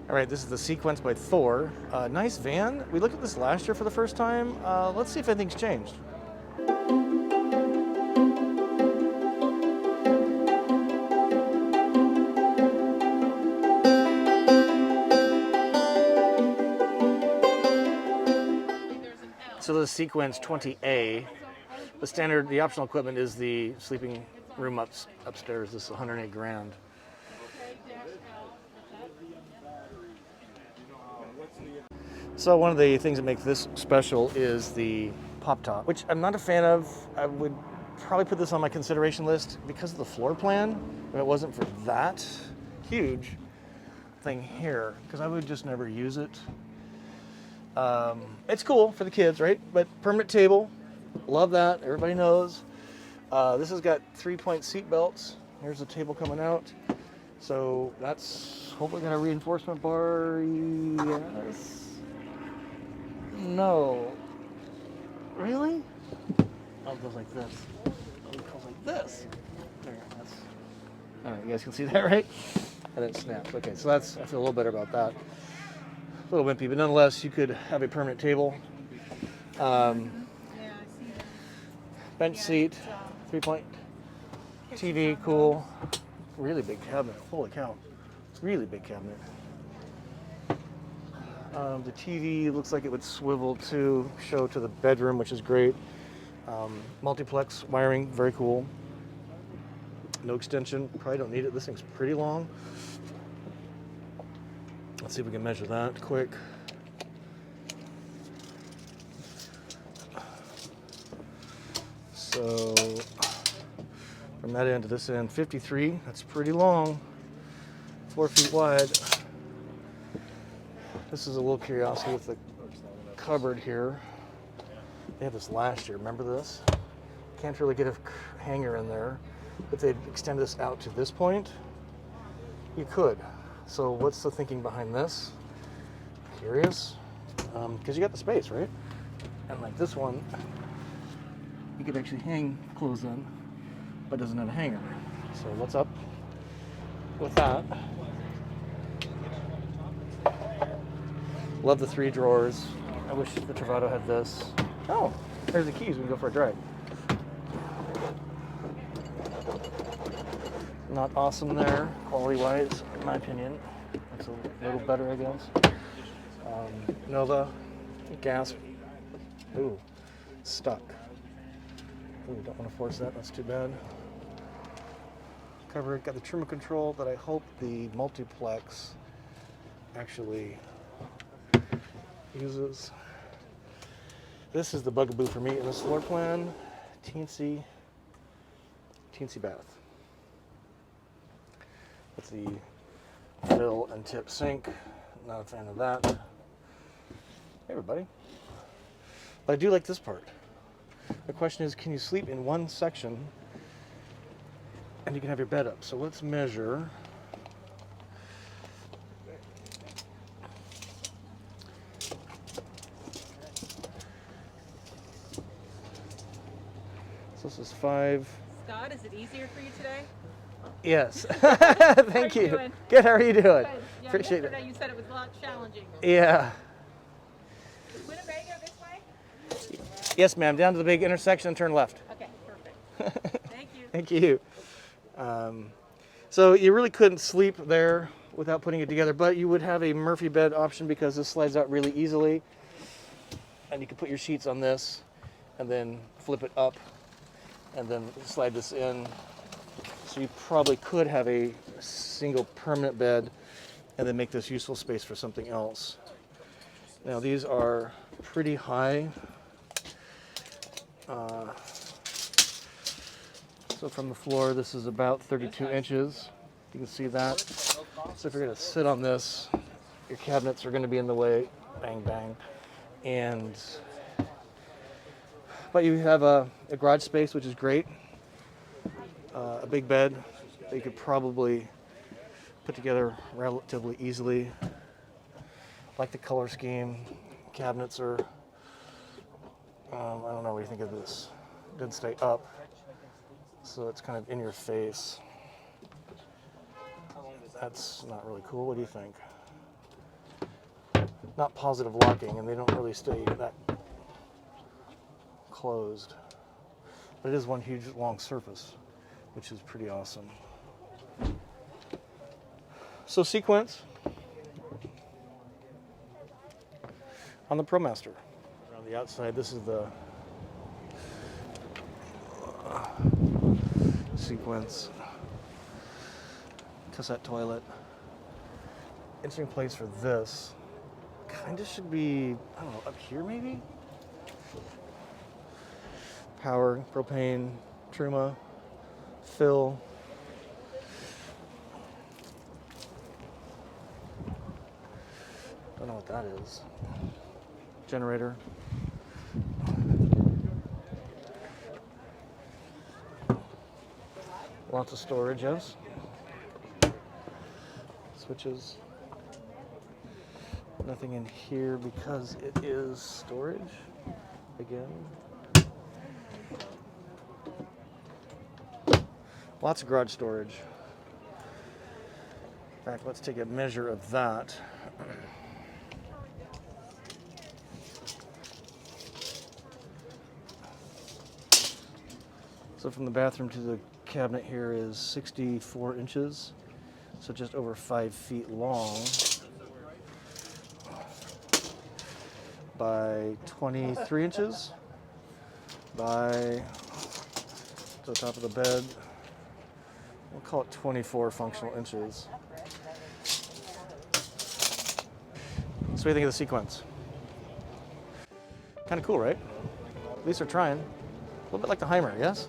All right, this is the Sequence by Thor. Nice van. We looked at this last year for the first time. Let's see if anything's changed. So the Sequence 20A, the standard, the optional equipment is the sleeping room upstairs. This is 108 grand. So one of the things that makes this special is the pop top, which I'm not a fan of. I would probably put this on my consideration list because of the floor plan. If it wasn't for that huge thing here, because I would just never use it. It's cool for the kids, right? But permanent table, love that. Everybody knows. This has got 3-point seat belts. Here's the table coming out. So that's hopefully got a reinforcement bar. Yes. No. Really? Oh, it goes like this. Oh, it goes like this. There, that's. All right, you guys can see that, right? And it snaps. Okay, so I feel a little better about that. A little wimpy, but nonetheless, you could have a permanent table. Bench seat, 3-point TV, cool. Really big cabinet. Holy cow. Really big cabinet. The TV looks like it would swivel to show to the bedroom, which is great. Multiplex wiring, very cool. No extension, probably don't need it. This thing's pretty long. Let's see if we can measure that quick. So from that end to this end, 53, that's pretty long, 4 feet wide. This is a little curiosity with the cupboard here. They had this last year, remember this? Can't really get a hanger in there. If they'd extend this out to this point, you could. So what's the thinking behind this? Curious? Because you got the space, right? And like this one, you could actually hang clothes in, but doesn't have a hanger. So what's up with that? Love the 3 drawers. I wish the Travato had this. Oh, there's the keys. We can go for a drive. Not awesome there, quality-wise, in my opinion. Looks a little better, I guess. Nova, gas. Ooh, stuck. Ooh, don't want to force that. That's too bad. Cover it. Got the trim control that I hope the multiplex actually uses. This is the bugaboo for me in this floor plan. Teensy bath. With the fill and tip sink. Not a fan of that. Hey everybody. But I do like this part. The question is, can you sleep in one section and you can have your bed up? So let's measure. So this is 5. Scott, is it easier for you today? Yes. Thank you. Doing? Good. How are you doing? Good. Yeah, Appreciate yesterday it. you said it was a lot challenging. Yeah. Is Winnebago this way? Yes, ma'am. Down to the big intersection and turn left. Okay, perfect. Thank you. Thank you. So you really couldn't sleep there without putting it together, but you would have a Murphy bed option because this slides out really easily. And you can put your sheets on this and then flip it up and then slide this in. So you probably could have a single permanent bed and then make this useful space for something else. Now these are pretty high. So from the floor, this is about 32 inches. You can see that. So if you're gonna sit on this, your cabinets are gonna be in the way, bang, bang. But you have a garage space, which is great. A big bed that you could probably put together relatively easily. Like the color scheme. Cabinets are, I don't know what you think of this. Didn't stay up, so it's kind of in your face. That's not really cool. What do you think? not positive locking, and they don't really stay that closed. But it is one huge long surface, which is pretty awesome. So sequence on the Promaster. Around the outside, this is the sequence. Cassette toilet. Interesting place for this. Kind of should be, I don't know, up here maybe? Power, propane, Truma, fill. Don't know what that is. Generator. Lots of storage, yes. Switches. Nothing in here because it is storage again. Lots of garage storage. In fact, let's take a measure of that. So from the bathroom to the cabinet here is 64 inches, so just over 5 feet long by 23 inches by to the top of the bed. We'll call it 24 functional inches. So what do you think of the sequence? Kind of cool, right? At least they're trying. A little bit like the Hymer, yes?